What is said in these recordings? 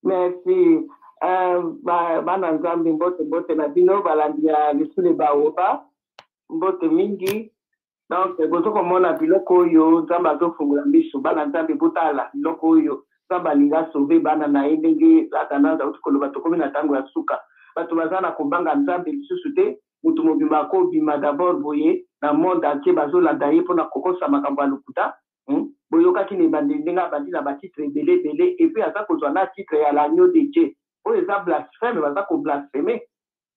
Merci. Bana nzambe mbote mbote na bino balandi ya lisule baoba mbote mingi. Donc bozo komona biloko oyo nzambe azofungula miso bana nzambe botala biloko oyo nzambe alinga sauve bana na ye ndenge akananza utikoloba tokomi na ntango ya suka bato baza na kobanga nzambe lisusu te mutu mobimba akobima d'abord boye na monde entier bazolanda ye mpona kokosa makambo ya lokuta. Boyokaki na ebandeli ndenge abandi na batitre ebele ebele epuis aza kozwa na titre ya l'agneau de Dieu oyo eza blasphème baza koblaspheme.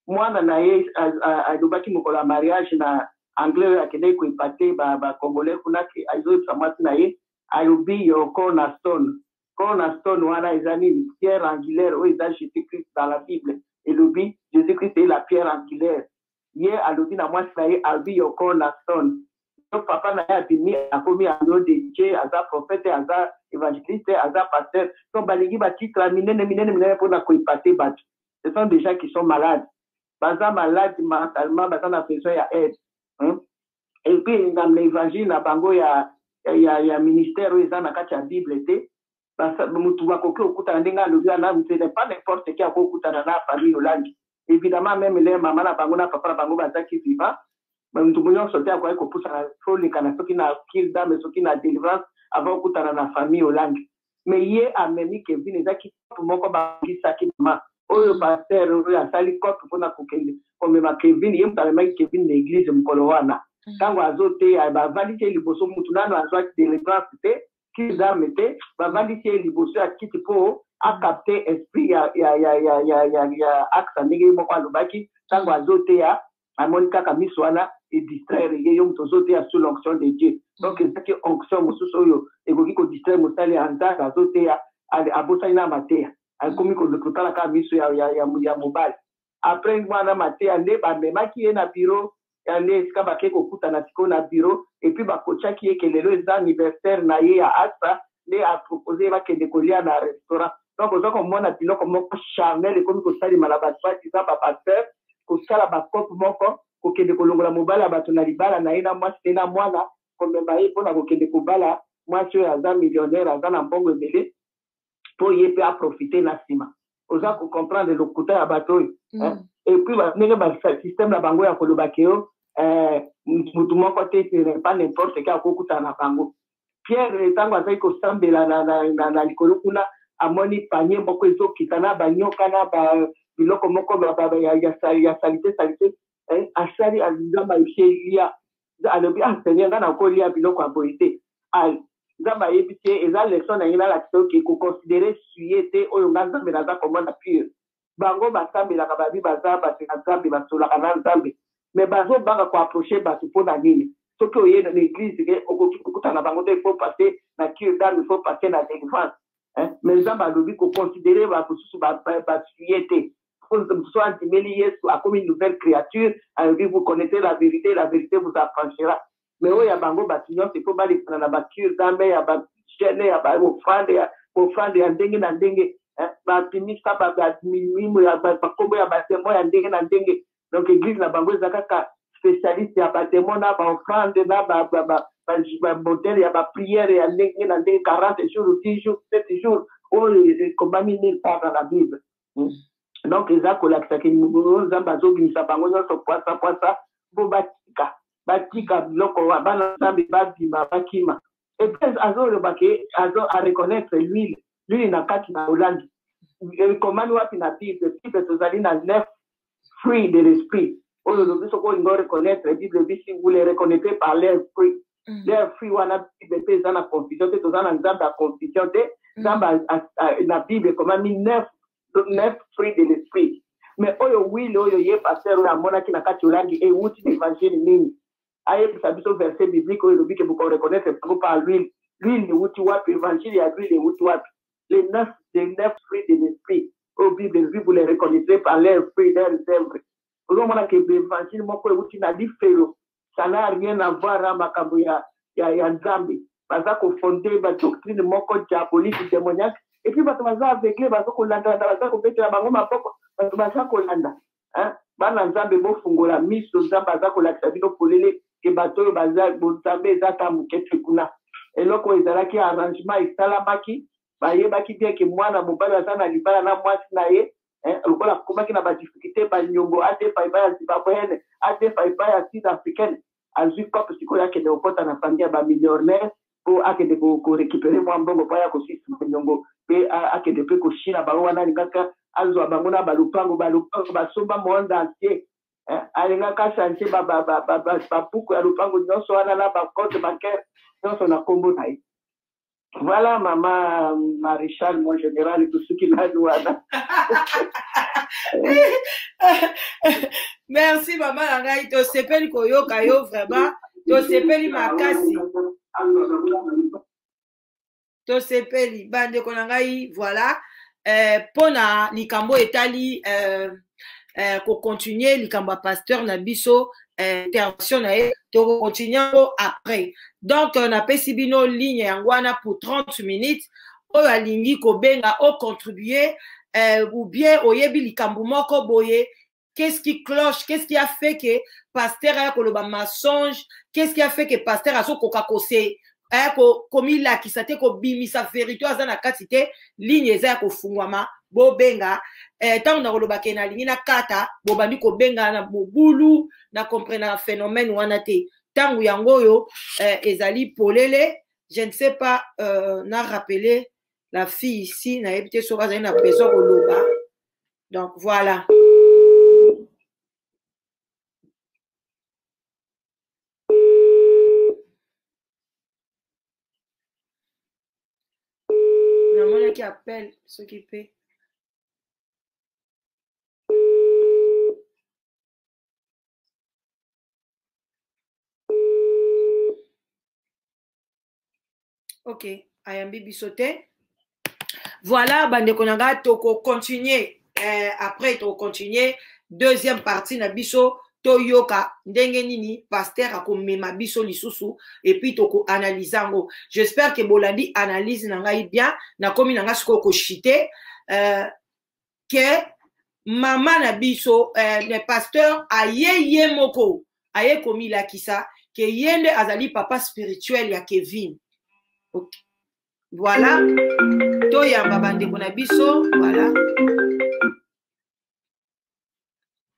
Mwana na ye alobaki mokolo ya mariage na anglais oyo akendeki koepate bacongolais kunaki azoyebisa mwasi na ye alobi yo cornerstone. Cornerstone wana eza nini? Pierre angulaire oyo eza Jésus Christ dans la Bible elobi Jésus Christ est la pierre angulaire. Ye alobi na mwasi na ye alobi yo cornerstone. Papa na ye abimi akomi agneau de Dieu, aza prophète, aza évangéliste, aza pasteur. Donc balingi batitre minene mpona koepate bato. Ce sont des gens qui sont malades. Baza malade mentalement, baza na besoin ya aide. Et puis dans l'évangile na bango ya ministère oyo eza na kati ya Bible te. Mutu bakoki okutana ndenge alobi wana ce n'est pas n'importe qui akokutana na famille olangi. Évidemment même les maman na bango na papa na bango bazaki vivant. Mutu nyonso te akoki kopusana folekana soki na kildame soki na délivrance avant okutana na famille olangi. Mais ye amemi Kevin ezaki moko bangisaki ma oyo pasteur oyo asali kope mpona kokende komema Kevin ye mutu amemaki Kevin na église mokolo wana ntango azoteya bavandisi ye liboso mutu nano azwaki délivrance te kildame te bavandisi ye liboso ya kiti mpo acapte esprit ya axe ndenge ye moko alobaki ntango azoteya amoni kaka miso wana edistraire ye yo mutu ozoteya sous l'onction de Dieu. Donc ezaki onction mosusu oyo ekoki kodistraire mosali ya nzambe azoteya abosani na mateya akomi kotala kaka miso ya mobali. Après mwana mateya nde bamemaki ye na bureau nde esika bakei kokutana sikoyo na bureau epuis bakotiaki ye ke lelo eza anniversaire na ye ya asa nde apropose bakende kolia na restaurant. Donc oza komona biloko moko charnel ekomi kosalima na bato eza bapasteur kosala bakope moko kokende kolongola mobali ya bato na libala na ye na mwasi te na mwana komema ye mpona kokende kobala mwasi oyo aza millionnaire aza na mbongo ebele mpo ye mpe aprofite na nsima. Oza kocomprendre lokuta ya bato oyo epuis ndenge basystème na bango ya kolobaki yo mutu moko te pas n'importe qui akokutana na bango. Pierre ntango azali kosambela na likolo kuna amoni panier moko ezokita na banyoka na biloko moko ya salite asali nzambe ayebisie alobi seigneur nga nakolia biloko ya boye te nzambe ayebisi ye eza leson na ye nalakisa oke koconsidere suye te oyo nga nzambe naza komona pure. Bango basambelaka babi baza bato na nzambe basolaka na nzambe mais bazobanga koaproche bato mpo na nini? Soki oye na l'église okoki kokutana bango te il faut passer na cure d'âme, il faut passer na délivrance. Mais nzambe alobi koconsidere bamosusu basuye te. Soit andimeli Yesu comme une nouvelle créature, alobi vous connaissez la vérité vous affranchira. Mais oyo ya bango bato nyonso il faut balekana na bacure d'âme ya bagene ya bofrande ya ndenge na ndenge bapimisa bamimo ya bakombo ya batemo ya ndenge na ndenge. Donc église na bango eza kaka spécialiste ya batemo na baofrande na bamodele ya bapriere ya ndenge na ndenge 40 jours 10 jours 7 jours oyo ekomami nulle part dans la Bible. Donc eza kolakisaki nzambe azobimisa bango nyonso poasa mpo batika biloko bana nzambe babima bakima. Et puis azolobaki areconnaître l'huile na kati na Hollande ekomami wapi na Bible tozali na 9 fruits de l'esprit oyo lobi soko olingo reconnaître Bible bisi vous les reconnaissez par leurs fruits. Leurs fruits wana Bible mpe eza na confusion te toza na nzambe ya confusion te. Nzambe na Bible ekomami 9 fruits de l'esprit. Mais oyo wile oyo ye pasteur oyo amonaki na kati olangi euti na évangile nini ayebisa biso verset biblique oyo lobi ke boko reconnaître par l'huile euti wapi évangile ya l'huile euti wapi? Les 9 fruits de l'esprit au Bible vous les reconnaissez par leurs fruits leurs œuvres. Ozomona ke évangile moko euti na lifelo ça n'a rien à voir na makambo ya nzambe baza kofonde badoctrine moko diabolique démoniaque et puis bato baza aveugle baza kolanda baza kobetela bango maboko bato baza kolanda bana nzambe bofungola miso nzambe aza kolakisa bino polele ke bato oyo baza nzambe eza ta moke te kuna eloko ezalaki arrangement esalamaki bayebaki bien ke mwana mobali aza na libala na mwasi na ye lokola akomaki na badifficulté banyongo adefa epai ya zimbabwene adefa epai ya sud africaine azwi kope sikoyo akende kokɔta na famille ya bamillionnaire mpo akende korécupere mwa mbongo mpo aya kosisa banyongo mpe akende mpe koshina bango wana alingaka azwa bango na balupango basomba monde entier alingaka chantier babuku ya lupango nyonso wana na bacote bancaire nyonso na nkombo na ye. Voilà, maman Maréchal, mon général, tout ce qu'il a dit. Merci, maman Langai. Tu sepeli koyo kayo vraiment. Tu sepeli makasi. Tu sepeli. Bande konangai, voilà. Pona likambo etali ko continuer likambo pasteur na biso intervention na ye to continuer après. Donc on a pesi bino ligne yangwana pour 30 minutes oyo alingi ko benga o contribuer ou bien oyebi likambo moko boye. Qu'est-ce qui cloche? Qu'est-ce qui a fait que pasteur a koloba mensonge? Qu'est-ce qui a fait que pasteur a so kokakose komi la kisate ko bimisa vérité azana katite ligne eza ko fungwama bo benga tant na koloba ke na lingi na kata bo bandi ko benga na bobulu na comprendre phénomène wana te tangu yango yo ezali polele je ne sais pas na rappeler la fille ici na ebité so bazali na besoin koloba donc voilà. Qui appelle s'occuper. Ok, Ayambi Bissoté. Voilà, bande konanga toko continuer. Après toko continuer. Deuxième partie na biso toyoka ndenge nini pasteur akomema biso lisusu et puis toko analysango. J'espère que bolandi analyse nangai bien na komi nanga siko ko chité que maman na biso le pasteur aye moko aye komi la kisa que yende azali papa spirituel ya Kevin. Okay. Voilà. Toyamba bande kona biso, voilà.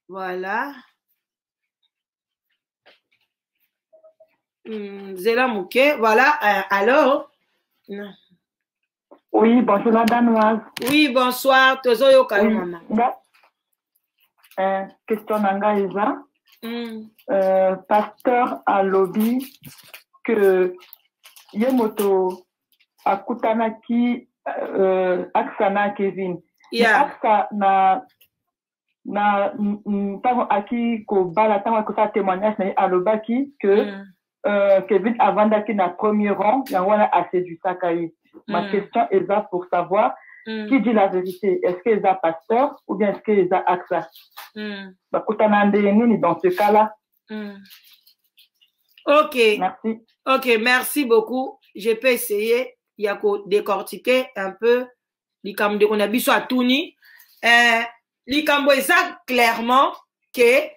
Voilà. Zéla Mouké, voilà. Alors. Non. Oui, bonjour la Danoise. Oui, bonsoir. Tozoyo Kayo, maman. Question nanga Eza. Pasteur a lobby que Yemoto akutanaki Aksana Kevin. Yeah. Aksa na tango aki ko bala tango ko sa témoignage na alobaki que Kevin avandaki na premier rang yangwana a séduit Sakai. Ma question est là pour savoir qui dit la vérité. Est-ce que Eza pasteur ou bien est-ce que Eza Aksa? Dans ce cas-là. Ok. Merci. Ok, merci beaucoup. Je peux essayer. Il y a qu'à décortiquer un peu l'ikambo de Konabiso à Touni. L'ikambo est ça clairement que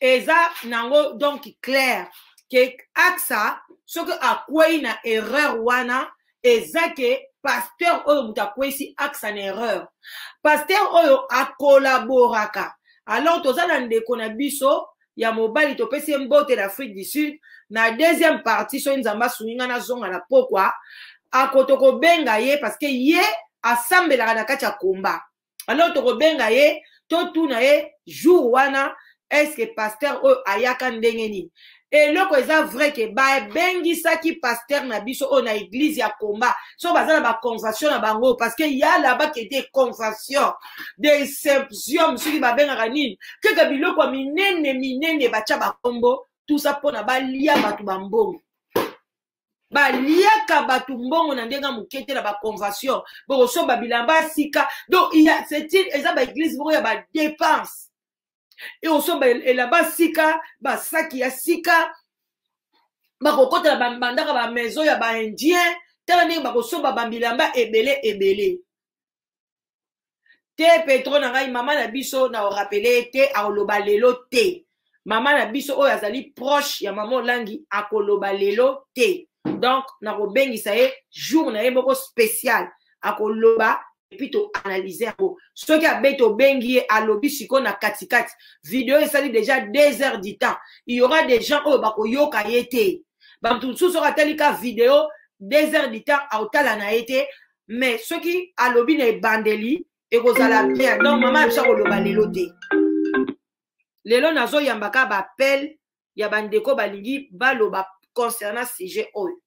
Eza nango donc clair que Aksa ce que a quoi une erreur wana Eza que pasteur oyo mutakwe si Aksa une erreur. Pasteur oyo a collaboraka. Alors tozala ndeko na biso ya mobali to pesi mbote d'Afrique du Sud na deuxième partie so nzamba suninga na zonga na pokwa akotoko benga ye parce que ye asambela na kati ya komba. Alors toko benga ye to tuna ye jour wana est-ce que pasteur o ayaka ndenge ni et loko eza vrai que ba bengi saki pasteur na biso o na église ya komba so bazana ba convention na bango parce que ya là-bas que des conventions des symposiums ceux qui ba benga kanini que biloko minene bacha ba kombo tout ça pona ba lia batu bambongo ba liaka batu mbongo na ndenga mukete na ba convention boko so ba bilamba sika donc il y a c'est eza ba église boko ya ba dépense et aussi là-bas sika ba saki ya sika ba kokota ba bandaka ba maison ya ba indien tala ndenge ba kosoba ba bilamba ebele te petro na ngai mama na biso na rappeler te akoloba lelo te mama na biso oyo azali proche ya mama Olangi akoloba lelo te donc na kobengisa ye jour na ye moko spécial akoloba et puis to analyser yango soki abe tobengi ye alobi siko na katikati video esali déjà 2 heures du temps il y aura des gens oyo bakoyoka ye te bamutu mosusu oyo atalika video 2 heures du temps aotala na ye te mais soki alobi na ebandeli ekozala bien donc mama ya biso akoloba lelo te lelo nazoyambaka baappel ya bandeko balingi baloba concernant sujet oyo.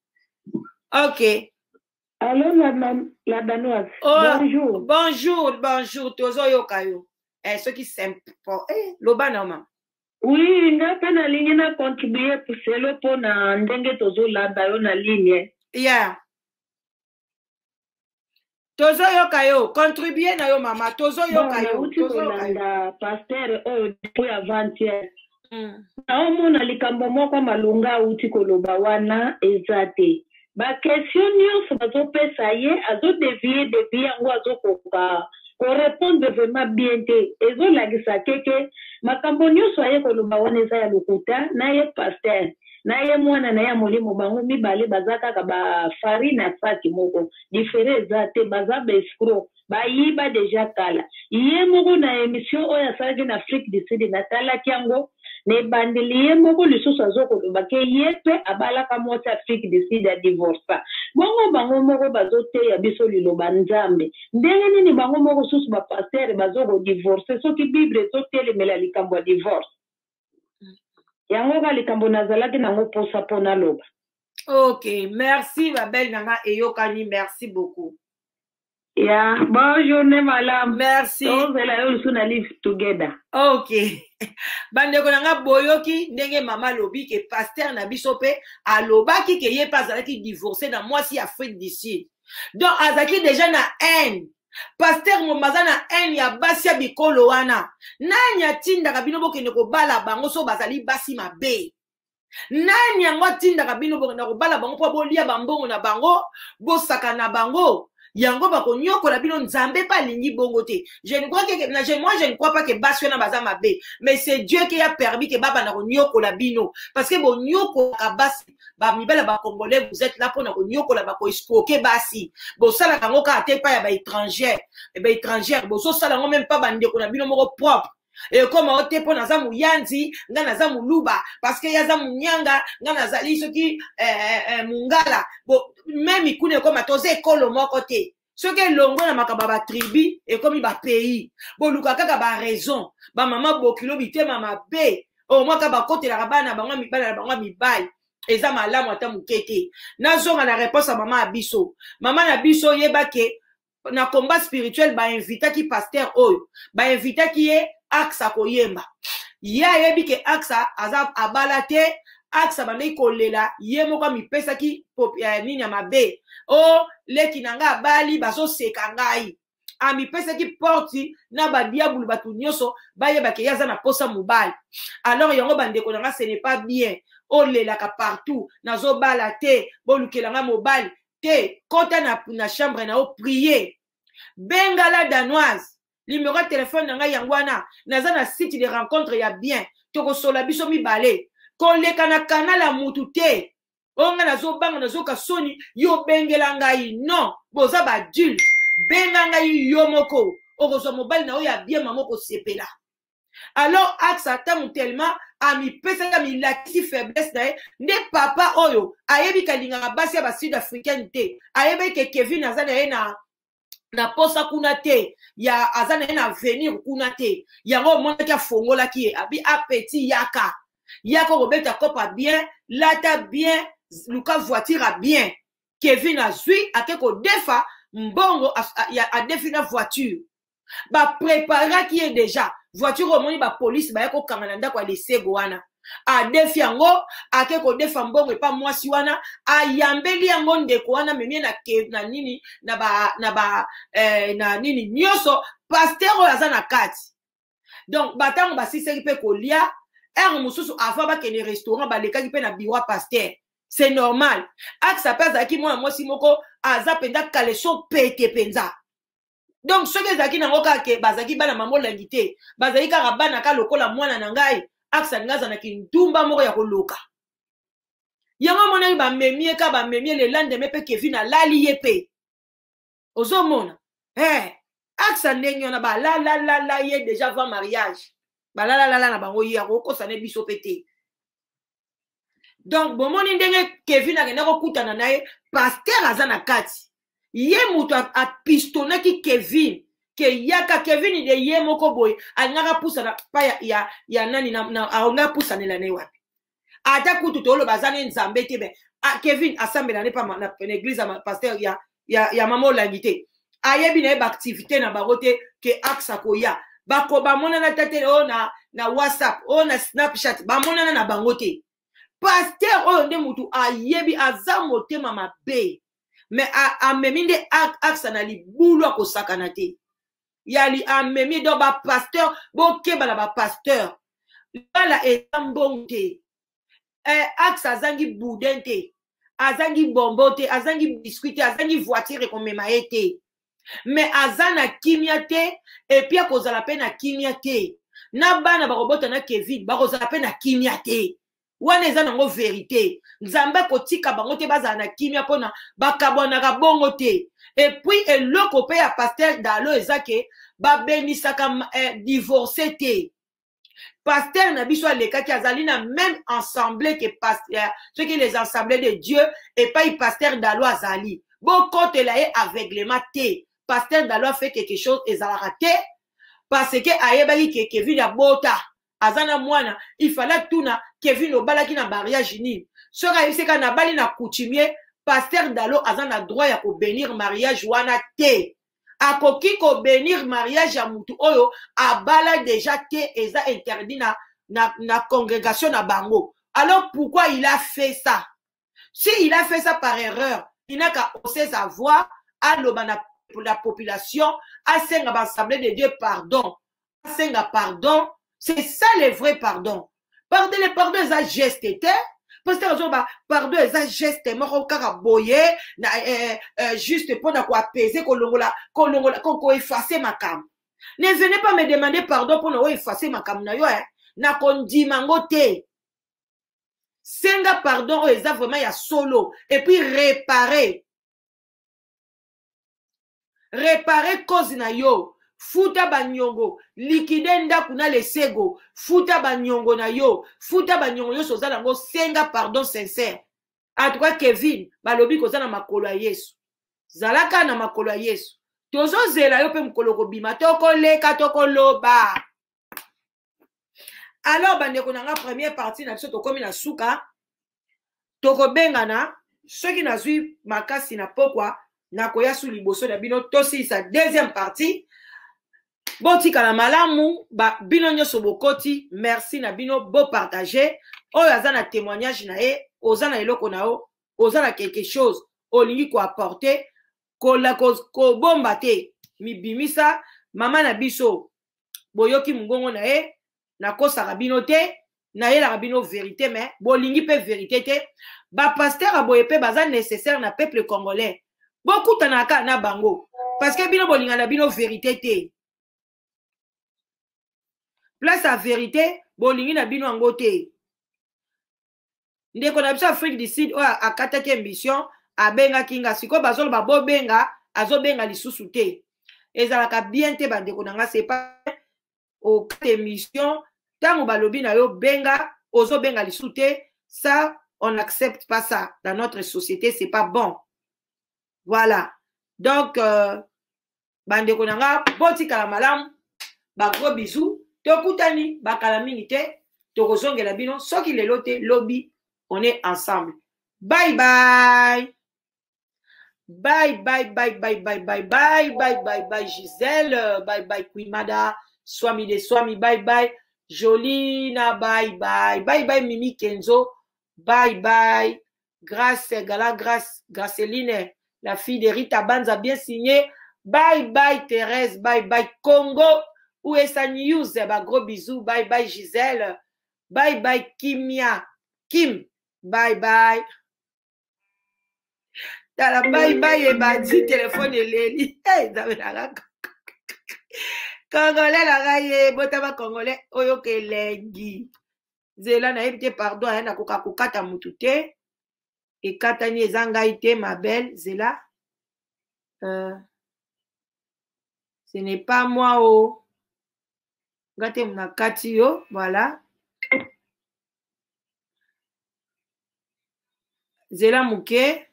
Ok. Allô, la danoise. Oh, bonjour. Bonjour. Tozo yokayo. Ce qui simple. Loba nama. Oui, nga pe na ligne na contribuer pour celo po na ndenge tozo landa yo na ligne. Yeah. Tozo yokayo. Contribuer na yo mama. Tozo yokayo. Tozo landa pasteur oyo depuis avant-hier. Naomona likambo moko malunga uti koloba wana ezate. Ba question nyonso bazopesa ye azodevie yango azokoka korépondre vraiment bien te ezolakisa keke makambo nyonso aye koloba wana eza ya lokuta na ye pasteur na ye mwana na ye molimo bango mibale baza kaka bafari na saki moko difere eza te baza baescro bayiba deja kala ye moko na émission oyo asalaki na Afrique du Sud natalaki yango ne bandeli ye moko lisusu azokoloba ke ye mpe abalaka mwasi Afrique du Sud ya divorce bongo bango moko bazoteya biso liloba nzambe ndenge nini bango moko susu bapastere bazokodivorce soki bible ezotelemela likambo ya divorce yango ka likambo nazalaki nango posa mpona loba. Ok, merci ma belle nanga eyokani, merci beaucoup. Yeah, bonne journée madame. Merci. On va la live together. Ok. Bandeko nanga boyoki ndenge mama lobi ke pasteur na biso pe alobaki ke ye pasaki divorcé na mwasi Afrique du Sud. Donc azaki déjà na haine. Pasteur momaza na haine ya basi ya bikolo wana. Nani atinda bino bokende kobala bango so bazali basi mabe. Nani yango atinda bino bokende kobala bango po bolia bambongo na bango, bosaka na bango. Yango bako nyoko la bino nzambe pa lingi bongo te. Je ne crois que moi je ne crois pas que basio na baza mabe, mais c'est Dieu qui a permis que baba na nyoko la bino parce que bon nyoko ka basi ba mibela ba congolais vous êtes là pour na nyoko la ba ko escroquer basi. Bon ça la kango ka te pa ya ba étranger. Et ba étrangère bon so ça la ngo même pas bande ko na bino moko propre. Et comme on te pona za muyanzi nga na za muluba parce que ya za munyanga nga na za liso ki mungala bon même ikune comme atoze ekolo moko te soki longo na makaba ba tribu et comme ba pays bon luka kaka ba raison ba mama bokilo bitema mabe o mwaka ba kote la bana bango mibala bango mibali eza malamu ata mukete nazonga na réponse à mama abiso mama na biso yeba ke na combat spirituel ba invita ki pasteur oyo ba invita ki ye aksa koyemba ya yebi ke aksa azab abalate aksa bandai kolela ye moko mipesa ki nini ya mabe o leki nanga bali baso seka ngai amipesa ki porti na ba diabulu batu nyoso bayeba ke yaza na posa mobali alors yango bandeko nanga ce n'est pas bien o lela ka partout nazo balate bolukela nga mobali te kota na chambre na o prier bengala danoise numéro de téléphone nanga yangwana naza na site de rencontre ya bien toko sola biso mibale koleka na kanala ya mutu te onga nazobanga nazoka soni yo bengela ngai non boza badulte benga ngai yo moko okozwa mobali na oyo ya bien mama okosepela alors aksa tangu tellement amipesaka milakisi faiblesse na ye nde papa oyo ayebi kalingaka basi ya basud africaine te ayebi ke Kevin aza na ye na posa kuna te ya aza na ye na avenir kuna te yango omonaki afongolaki ye abi apeti yaka kobeta kopa bien lata bien luka voiture a bien Kevin azwi ake kodefa mbongo a defi na voiture ba préparaki ye déjà voiture omoni ba police ba yako kanga na ndako ya lesego wana a defi yango ake kodefa mbongo epa mwasi wana ayambeli yango ndeko wana memie na nini na nini nyoso pasteur oyo aza na kati donc batango basiseki pe kolia ere mosusu avant bakende restaurant balekaki pe na bureau pasteur c'est normal aksa pe azalaki mwana mwasi moko aza mpenza kaleso pete mpenza donc soki ezalaki nango kaka bazalaki bana mamolangi te bazalaki kaka bana ka lokola mwana na ngai aksa nga azalaki ntumba moko ya koloka yango monaki bamemie ka bamemie le lendemain mpe Kevin alali ye pe ozomona aksa ndenge wana la ye déjà avant mariage la na bango ye akokosana biso pete. Donc bomoni ndenge Kevin akenda kokutana na ye pasteur aza na kati ye mutu apistonaki Kevin ke yaka Kevin de ye moko boye alingaka pusana pa ya nani aonga pusanela ne wapi ata kutu tolo bazane nzambe te be Kevin asambela ne pa na église ya pasteur ya mama olangite ayebi na ye ba activité na barote ke aksa koya bako bamonana tate na WhatsApp na Snapchat bamonana na bango te. Pasteur oyo nde mutu ayebi aza motema mabe mais amemi nde aksa na libulu akosakana te yali amemi do ba pasteur bokeba na ba pasteur bala eza mbongo te aksa azangi boudin te azangi bombo te azangi biscuit te azangi voiture komema ye te mais aza na kimia te epi akozala pe na kimia te na bana bakobota na Kevin bakozala pe na kimia te wana eza nango verité nzambe kotika bango te bazala na kimia mpona bakabwanaka bongo te epuis eloko mpe ya pasteur dalo eza ke babenisaka divorce te. Pasteur na biso alekaki azali na même ensemble que pasteur ceux qui les assemblées de Dieu et pas pasteur dalo azali bokotela ye aveuglement te. Pasteur dalo fait quelque chose ezalaka te parce que ayebaki ke Kevin abota azana mwana il fallait tuna Kevin obalaki na mariage ni soka yiseka na bali na coutumier pasteur dalo azana droit ya ko bénir mariage wana te akoki ko bénir mariage ya mutu oyo abala déjà te eza interdit na congrégation na bango. Alors pourquoi il a fait ça? Si il a fait ça par erreur, il n'a qu'à hausser sa voix pour la population à senga l'assemblée de Dieu pardon à senga pardon. C'est ça le vrai pardon. Pardon, le pardon est un geste, parce que pardon est un geste, juste pour apaiser, qu'on effacer ma cam. Ne venez pas me demander pardon pour effacer ma cam. Na kondi mangote. Senga pardon, est vraiment ya solo. Et puis réparer. Réparer cause na yo. Futa banyongo liquide ndaku na lesego futa banyongo na yo futa banyongo yo soza nango senga pardon sincère. En tout cas Kevin balobi kozana makolo ya Yesu zalaka na makolo ya Yesu tozo zela yo pe mukolo ko bima toko leka toko loba. Alors bandeko nanga première partie na biso tokomi na suka toko bengana soki nazwi makasi na pokwa na koya su liboso na bino tosi sa deuxième partie. Botika la malamu bino nyoso bokoti merci na bino bo partager oyo aza na témoignage na ye oza na eloko na o oza na quelque chose olingi ko apporter ko bomba te mibimisa mama na biso boyoki mungongo na ye na kosaka bino te na ye la bino vérité mais bolingi pe vérité te ba pasteur aboye pe baza nécessaire na peuple congolais beaucoup tanaka na bango parce que bino bolinga na bino vérité te. Place à vérité, bolingi na bino ango te. Ndeko na biso Afrique du Sud o akataki ambition abenga kinga siko bazolo babo benga azo benga lisusu te. Ezalaka bien te bandeko nanga c'est pas au émission tango balobi na yo benga ozo benga lisusu te, ça on n'accepte pas ça dans notre société, c'est pas bon. Voilà. Donc bandeko nanga botika la malam ba gros bisous. Tokutani bakala mingi te tokozongela bino soki lelo te lobby on est ensemble. Bye bye. Bye bye bye bye bye bye bye bye bye bye Gisèle, bye bye Quimada, Swami de Swami, bye bye Jolina, bye bye bye bye Mimi Kenzo, bye bye Grâce Gala Grâce Grâceline, la fille de Rita Banza bien signé, bye bye Thérèse, bye bye Congo. Où est sa news? Bah, gros bisous. Bye bye Gisèle. Bye bye Kimia. Kim. Bye bye. T'as la bye bye et bah dit téléphone et Léli. Hey, Congolais la raye. Botama Congolais. Oyo ke lengi. Zela na ebite pardon. Na koka kokata mutute. Et katani ezanga ite ma belle. Zela. Ce n'est pas moi, oh. Gâté mon katio, voilà. Zela muke.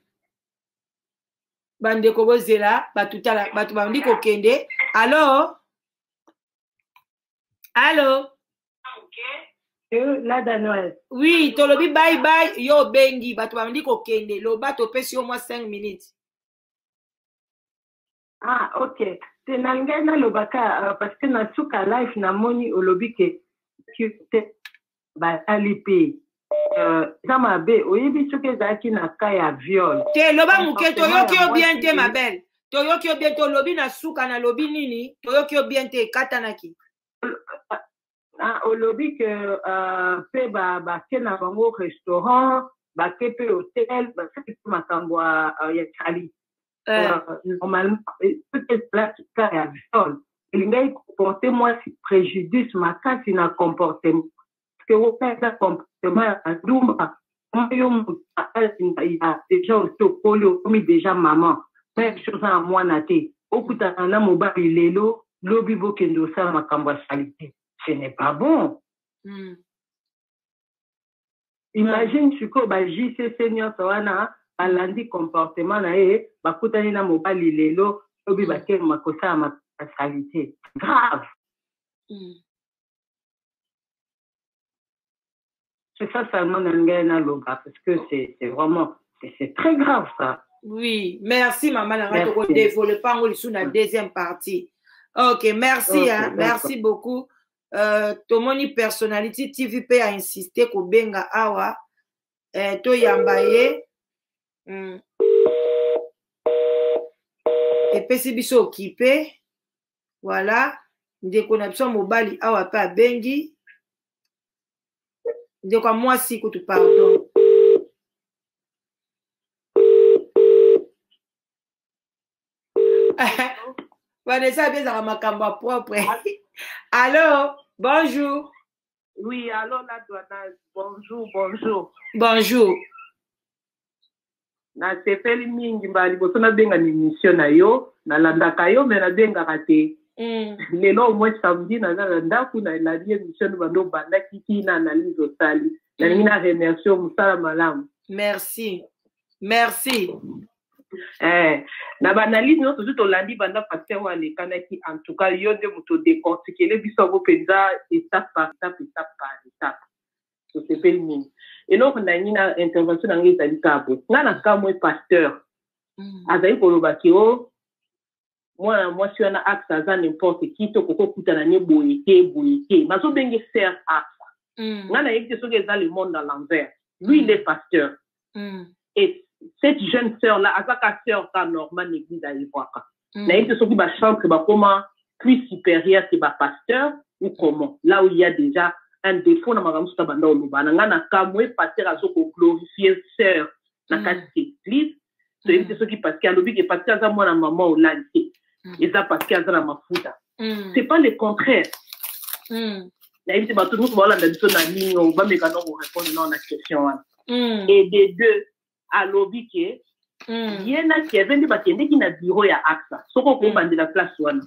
Bande kobo zela, batutala, batu bandi kokende. Allô? Allô? Là, Danoël. Oui, tolobi bye bye, yo bengi, batu bandi kokende. Lo bato pesi au moins 5 minutes. Ah, ok. C'est Nangana Lobaka, parce que dans tout cas, life, na moni olobi que tu ba alipi. Zamabe, oyebi soke zaki na kaya viol. Te loba muke, toyoki yo bien te, ma belle. Toyoki yo bien te, lobi na suka na lobi nini. Toyoki yo bien te, katanaki. Olobi que pe ba ke na bango restaurant, ba ke pe hôtel, ba ke pe makambo ya chali. Normalement, peut-être là, tu as viol. Il y a comporté moi si préjudice, ma quand il a comportement. Parce que vous faites un comportement à Douma. Il a déjà autocolé, comme déjà maman. Même chose à moi, Naté. Au bout d'un an, mon bar, il est là. L'obibo kendo sa ma kambasalité. Ce n'est pas bon. Imagine, tu sais, bah, JC Seigneur Soana, à lundi comportement, bah, koutani na mobali lelo, obi bah, quel ma kosa ma kambasalité. Grave. C'est ça seulement Nangana Loba, parce que c'est vraiment, c'est très grave ça. Oui, merci maman, on va développer la deuxième partie. Ok, merci, okay, hein, merci beaucoup. Tomoni Personality TVP a insisté ko benga awa to yambaye et pesi biso occupé, voilà, ndeko na biso mobali awa pa bengi ndeko moi si ko tu pardon. Vanessa bien dans ma cambo propre. Allô, bonjour. Oui, allô la douane. Bonjour, bonjour. Bonjour. Na sepeli mingi mbali boso na benga ni mission na yo, na landaka yo me na benga kate. Lelo moi samedi na ndaku na la mission bando banda kiki na analyse osali. Na nina remercier musala malamu. Merci. Merci. Na banalise no toujours tolandi banda pasteur wa le kanaki en tout cas yo de muto décortiquer les biso go penza étape par étape so c'est pas mini et donc na nina intervention na ngeza likapo ngana ka moi pasteur azali koloba ki o moi si on a axe za n'importe qui to koko kutana ne boyeke mazo benge faire axe ngana yeke so que dans le monde dans l'envers lui il est pasteur et cette jeune sœur-là, à sœur pas normale l'église à Ivoaka. Naïm de ceux qui va chanter comment plus supérieur que pasteur ou comment. Là où il y a déjà un défaut dans ma gamme sur banda au Lubana, na kamwe pasteur a zoko glorifier sœur na quatre église. C'est de ceux qui parce qu'il y a lobby qui pasteur à moi na maman au lanté. Et ça parce qu'il y a dans ma fouta. C'est pas le contraire. Naïm de tout le monde voilà dans son ami on va me gagner pour répondre non à la question. Et des deux à lobby qui yena qui avait dit bakende qui na bureau ya AXA soko ko bande la place wana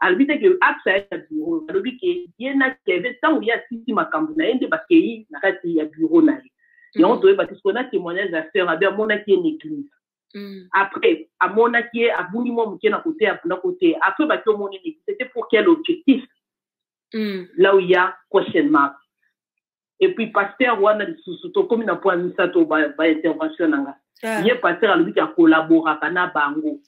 albite que AXA ya bureau lobby qui yena qui avait tant il y a sisi makambo na ende bakei na kati ya bureau na et on doit parce qu'on a témoignage à faire avec mon qui est une église après à mon qui est à boulimo muke na côté après ba to mon église c'était pour quel objectif là où il y a question mark. Et puis, pasteur, wana sous comme na point misato ba intervention nanga. Yé pasteur a lui qui a collaboré kana bango.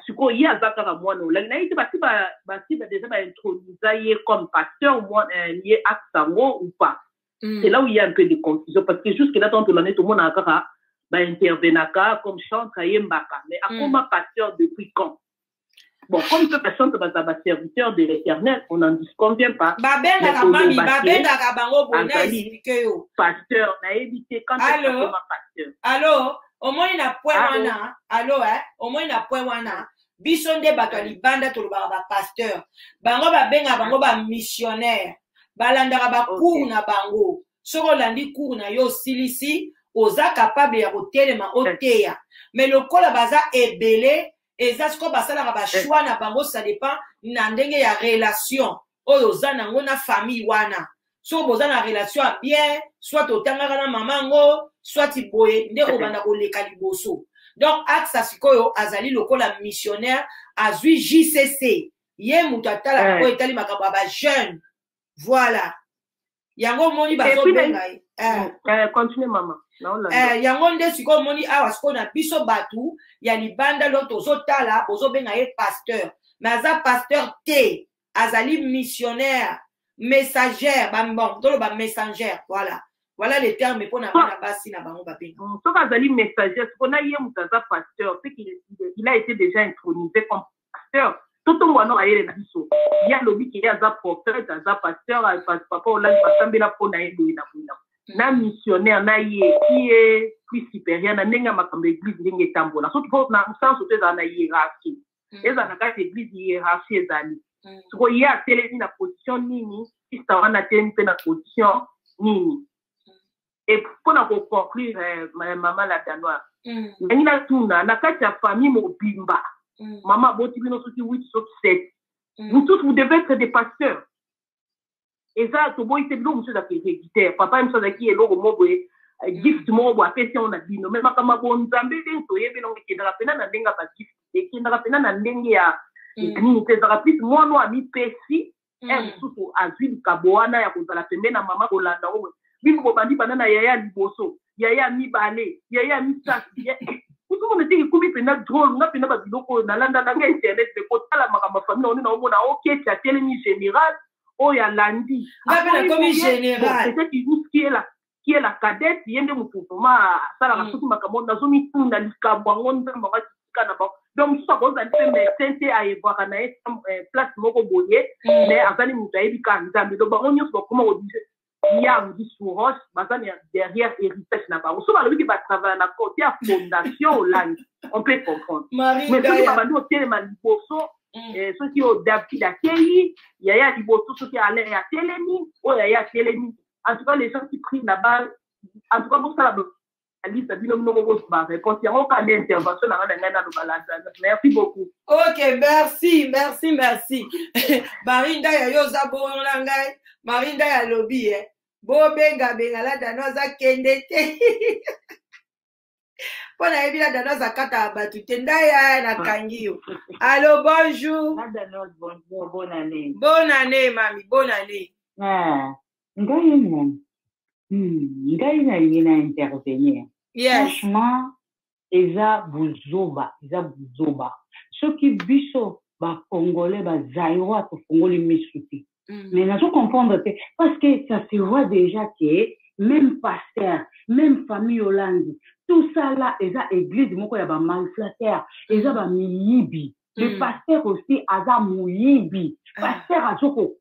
Suko yé azaka mwana la na ite basi déjà ba introduire comme pasteur moi yé aksango ou pas. C'est là où il y a un peu de confusion parce que jusque là tant l'année tout le monde a kaka ba intervenaka comme chante yembaka mais à comment pasteur depuis quand? Bon, comme toute personne qui va être serviteur de l'Éternel, on n'en disconvient pas. Pasteur, on a évité quand tu es pasteur. Allô, au moins il a point wana. Allô, au moins il a point wana. Bisonde batali banda to ba pasteur. Bango ba benga bango ba missionnaire. Balandaka ba cours na bango. Soko landi cours na yo silisi, oza capable ya kotelema oteya. Mais le kola baza ebele eza siko basalaka bashwa na bango, ça dépend na ndenge ya relation oyo oza nango na famille wana. So boza na relation ya bien, soit otangaka na mamango, soit boye nde obanda koleka liboso. Donc axa sikoyo azali lokola missionnaire azui JCC. Ye mutu atala ko etali makambo ba jeune. Voilà. Yango moni bazo benga. Continue maman. Yango nde sikoyo moni awa siko na biso batu ya libanda loto zotala bozo benga ye pasteur. Mais aza pasteur te, azali missionnaire, messagère, bon, tolo ba messagère, voilà. Voilà les termes pour na basi na bango ba benga. So azali messagère, ce qu'on a hier mutaza pasteur, c'est qu'il a été déjà intronisé comme pasteur. Tout le monde a été biso. Il y a lobby qui est aza prophète, aza pasteur, papa on l'a passé la pour na na missionnaire na yé qui est plus supérieur na nenga makambo église ndenge tambola. So faut na sens au teza na hiérarchie. Eza na kati église hiérarchie ezali. So il y a télé na position nini, si ça va na télé na position nini. Et pour conclure, maman la danoise, il a tout na kati ya famille mobimba. Maman boti bino soti 8 soti 7. Vous tous vous devez être des pasteurs. Et ça to boy te bilo monsieur da guitare. Papa me soda ki elo mo boy gift mo bo apesi on a bino même kama bo nzambe den to yebe no ke na pena na ndenga ba gift. Et ki na pena na ndenge ya ni te za plus moi no ami pesi et surtout azui kaboana ya kozala pembe na mama kolanda o. Bino bobandi banana yaya liboso, yaya mibale, yaya misasi. Vous me dites que pena drôle, na pena ba biloko na landa na internet de kotala makambo famille on na omona OK tu as télé général o ya landi. Na pena comme général. Peut-être qui est la cadette, yende mutuma sala ka suki makambo na zomi tunda likabwa ngonda mama kana ba. Donc ça cause un peu médecin a évoqué na place moko boye mais azali mutayebi ka nzambe do ba onyo so comment on dit il y a un discours, derrière héritage n'a pas. On sait qui va travailler à côté à fondation Hollande. On peut comprendre. Mais ceux qui vont au téléma liboso, ceux qui ont d'habitude à Kéli, il y a liboso, ceux qui allaient à Télémi, ou il y a Télémi. En tout cas, les gens qui prient là-bas, en tout cas, pour ça, la liste a dit non, réponse. Il y a aucune intervention dans le balade. Merci beaucoup. Ok, merci. Marinda ya yoza bonangai, Marinda ya lobby, Bo benga la danoza kende te. Pona ebi la danoza kata abatu te ndaya na kangiyo. Allô, bonjour. La danoza bonjour, bonne année. Bonne année, mami, bonne année. Ngai na intervenir. Yes. Franchement, eza buzoba. Ceux qui biso ba congolais ba zaïrois to congolais misuti. Mais nous comprendre que parce que ça se voit déjà que même pasteur, même famille Hollande, tout ça là, ils ont église, moko ya ba malflateur, ils ont ba miyibi. Le pasteur aussi aza muyibi. Pasteur azoko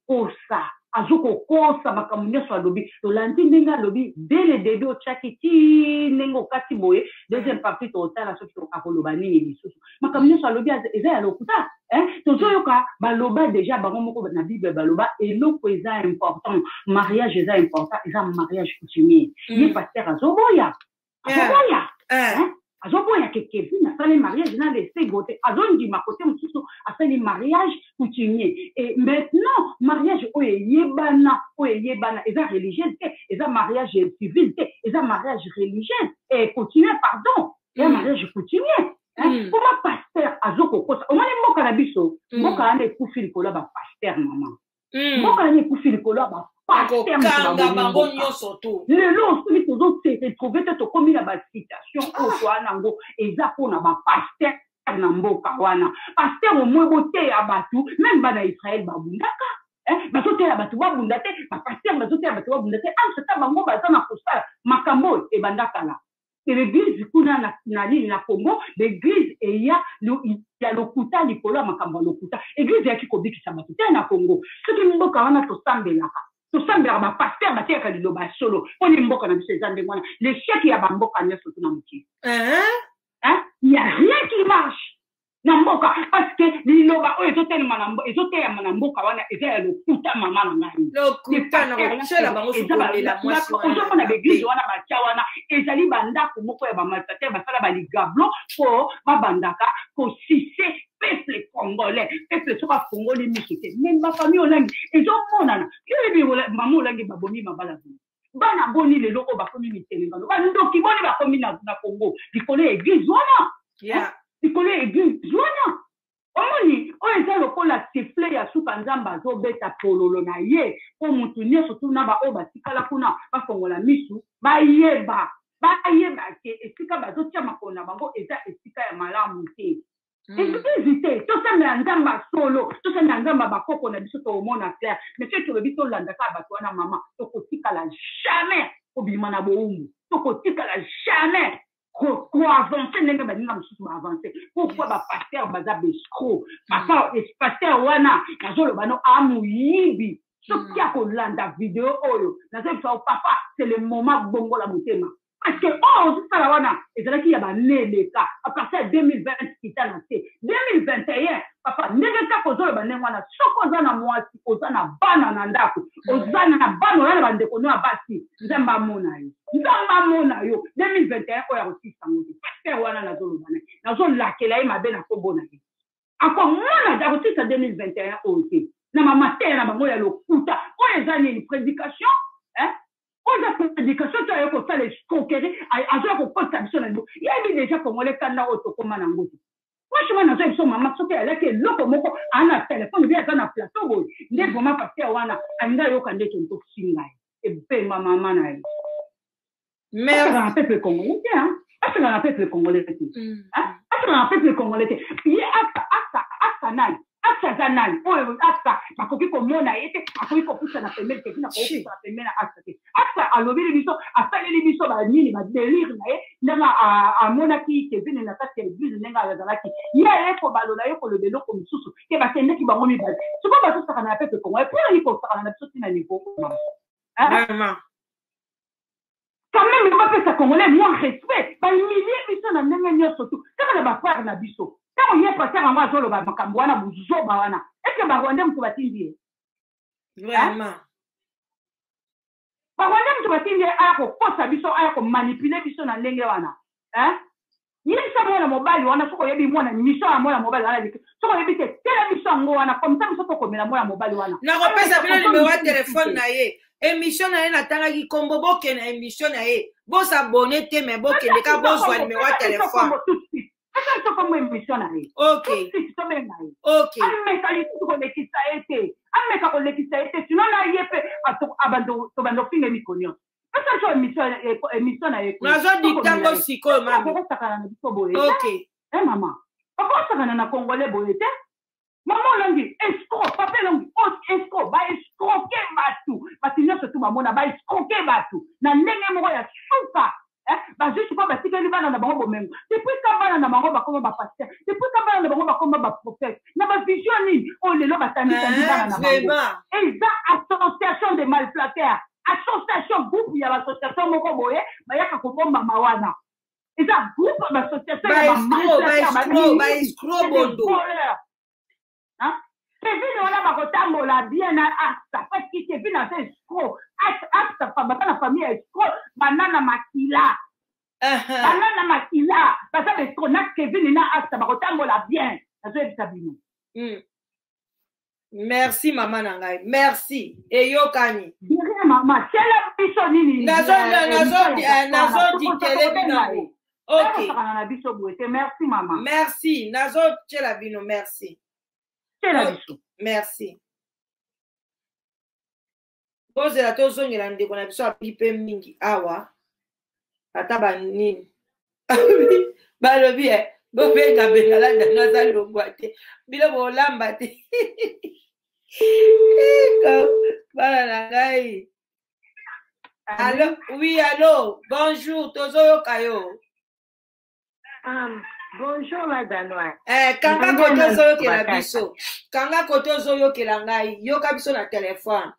kosa makamunyo so lobi. Hollande ndinga lobi dès le début au chakiti nengo kati boye, deuxième partie to otala so to akoloba nini lisusu. Makamunyo so lobi eza ya lokuta. Tozoyoka baloba déjà bango moko na Bible baloba eloko eza important, mariage eza important, eza mariage coutumier. Ye pasteur azoboya que Kevin a fait le mariage dans les ségoté azondi makote mususu a fait le mariage coutumier. Et maintenant mariage oyebana eza religieux, eza mariage civil, eza mariage religieux et coutumier pardon, eza mariage coutumier. Comment pasteur azoko kosa on m'a mboka na biso mboka na ekufi likolo ba pasteur maman mboka na ekufi likolo ba pasteur kanga bango nyonso to lelo soki tozo se retrouver te to komi na ba citation oto anango eza pona ba pasteur na mboka wana pasteur au moins bote ya batu même bana Israël babundaka bazote ya batu babundate ba pasteur bazote ya batu babundate en ce temps bango baza na kosala makambo e bandaka la. Et l'église kuna na Congo, l'église y a lokuta likolo makambo lokuta. Église ya kikobikisa batu te na Congo. Ce qui mboka wana to sambela ba pasteur ba teka liloba solo. Oni mboka na biso ezande mwana. Le chèque ya ba mboka nyoso tuna muti. Il y a rien qui marche. na mboka parce que liloba oyo ezotelema na mboka wana eza ya lokuta mama na ngai ozomona baeglise wana batia wana ezali bandako moko ya bamalfateur basala baligablo po babandaka kosise peuple congolais peuple soki afongoli miso te me bafamille olangi ezomonana yoyebi mama olangi babomi mabala bana boni lelo oyo bakomi mitelengano bandoki boni bakomi na Congo likolo ya église wana likolo ya église wana omoni oyo eza lokola sifle ya suka nzambe azobeta pololo na ye po mutu nyonso tuna baoyo batikala kuna bafongola misu bayeba ke esika bazotia makolo na bango eza esika ya malamu te église te tosambela nzambe solo tosambela nzambe bakoko na biso toomona clair mais soki tolobi tolandaka bato wana mama tokotikala jamais kobima na bowumbu tokotikala jamais koavance ndenge baninga mosusu baavance pourquoi bapaster baza bescro paster wana nazoloba no amoyibi soki akolanda video oyo nazobisa papa c'est le moment bongola motema parce que ozosala wana ezalaki ya baneleka à partir ya 2020 kita na te 2021 papa ndenge kaka ozoloba ndenge wana soki oza na mwasi oza na bana na ndako oza na bana oza na bandeko no ya basi nzambe amona yo 2021 oyo akosisango te paster wana nazoloba naye nazolakela ye mabe na nkombo na ye akomona akosisa 2021 oyo te na mamatere na bango ya lokuta oyo eza nini prédication oza prédication to ayo kosala escroquerie azoya kokota biso na libo yebi déjà kongole kanda oyo tokóma nango te franchement nazoya biso mama soki alaki eloko moko ana telefone bi aza na plateau boye nde vraimen paster wana alinga yoka nde tonto singa ye ebema mama na ye asaka na peuple congolais te asaka na peuple congolais te asaka na peuple congolais te ye asa nani asa nani oyo asa bakoki komona ye te akoki kopusa na pembeni te na kopusa na pembeni na asa te asa alobeli biso asaleli biso banini badelire na ye ndenge amonaki Kevin na kati ya église ndenge azalaki ye ayeko balola ye koloba eloko mosusu ke bakendeki bango mibale soko bazosaka na peuple congolais mpo nani kosakana na biso tina niveau quand même il va faire ça congolais moins respect ba humilier biso na ndenge nyonso tu kaka na bafrère na biso tant il y a pas ça en moi zolo ba makambo wana buzoba wana est-ce que ba rwanda mtu batindi vraiment ba rwanda mtu batindi ako kosa biso ako manipuler biso na ndenge wana yisa mwana mobali wana soko yebi mwana mission ya mwana mobali wana soko yebi te tela mission ngo wana comme ça biso tokomela mwana mobali wana na kopesa bino numéro ya téléphone na ye émission na ye natangaki kombo boke na émission na ye bosabone te mais bokende ka bozwa numéro ya téléphone asa comme émission na ye ok ameka kolekisa ete ameka kolekisa ete sinon na ye pe tobando finga mikonyo asa so émission na ye nazodiktango sikoyo mama okosakana na biso boye ok mama okosakana na congolais boye te mama olangi escroc papa elangi escroc baescroke batu nyonso tu bamona baescroke batu na ndenge moko ya suka bajusi mpo batikeli bana na bango bomengo depuis ka bana na bango bakoma bapaster depuis ka bana na bango bakoma baprofete na bavision nini oyo lelo batandisandi bana na bango eza association de malplateur association groupe ya bassociation moko boye bayaka kobombama wana eza groupe bassociation ya baescroc bondo Kevin wana bakotambola bien na asa parce que Kevin a fait escroc asa bata na famille escroc banana makila bata escroc na Kevin na asa bakotambola bien nazoyebisa bino merci mama na ngai merci eyokani bien mama sela biso nini nazodikele bino ok na biso boye merci mama merci nazotyela bino merci merci bozela tozongela ndeko na biso abili mpe mingi awa ata banini balobi bobengabenga landa naza longwa te bino bolamba te bana na ngai allo oui allo bonjour tozoyoka yo bonjour la danoise. Kanga koto ozoyokela biso. Kanga koto ozoyokela ngai. Yoka biso na téléphone.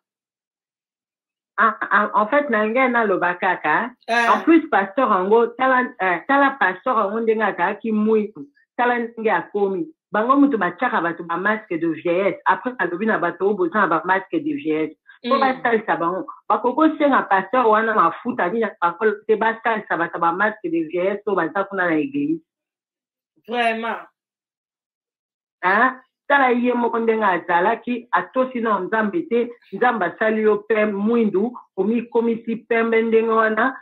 En fait, nanga na lobakaka. En plus, pasteur ango, tala pasteur ango ndenga kaki mui. Tala nge akomi. bango mutu batiaka bato masque de vieillesse après alobi na bato oyo boza na masque de vieillesse po basalisa bango bakokosenga pasteur wana mafuta nini bakolo te basalisa bato masque de vieillesse oyo baza kuna na église vraiment tala ye moko ndenge azalaki atosi na nzambe te nzambe asali yo pe mwindu omikomisi pembe ndenge wana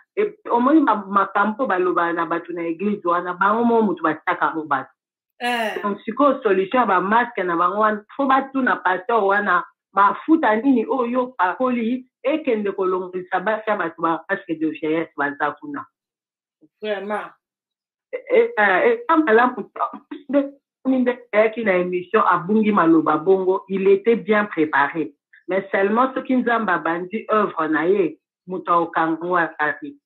omoni makambo baloba na bato na église wana bango mo mutu batiaka mo bato donc sikoyo solution ya bamaske na bango wana fo batuna pasteur wana mafuta nini oyo pakoli ekende kolongolisa basi ya bato bamaske de vieillesse baza kuna vraiment malamu ayaki na émission abungi maloba bongo il était bien préparé mais seulement soki nzambe abandi œuvre na ye moto aokango atati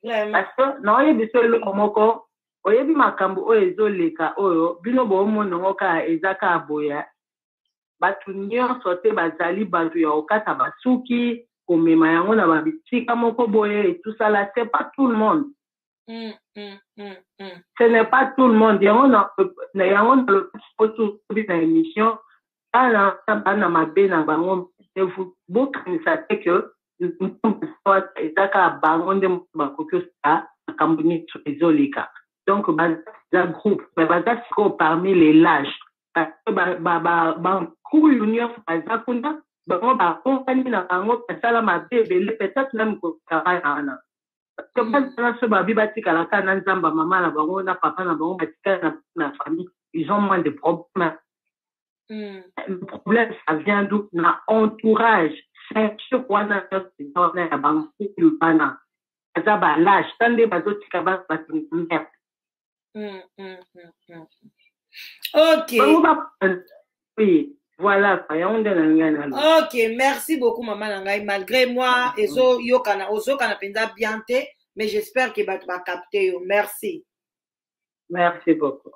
parce que na oyebi so eloko moko oyebi makambo oyo ezoleka oyo bino boomona ngo kaka eza kaka boya bato nyonso te bazali bato ya kokata basuki komema yango na babisika moko boye etusala c'est pas tout le monde. Ce n'est pas tout le monde. Il y a une émission. Beaucoup savent que donc un groupe parmi les lâches ils ont moins de problèmes. Le problème, ça vient d'où? L'entourage. C'est sûr qu'on a ok. Oui, voilà. Ok, merci beaucoup, maman Nangai. Malgré moi, Ezo Yokana, Ozo Kana Penda Biante, mais j'espère que tu vas capter. Merci. Merci beaucoup.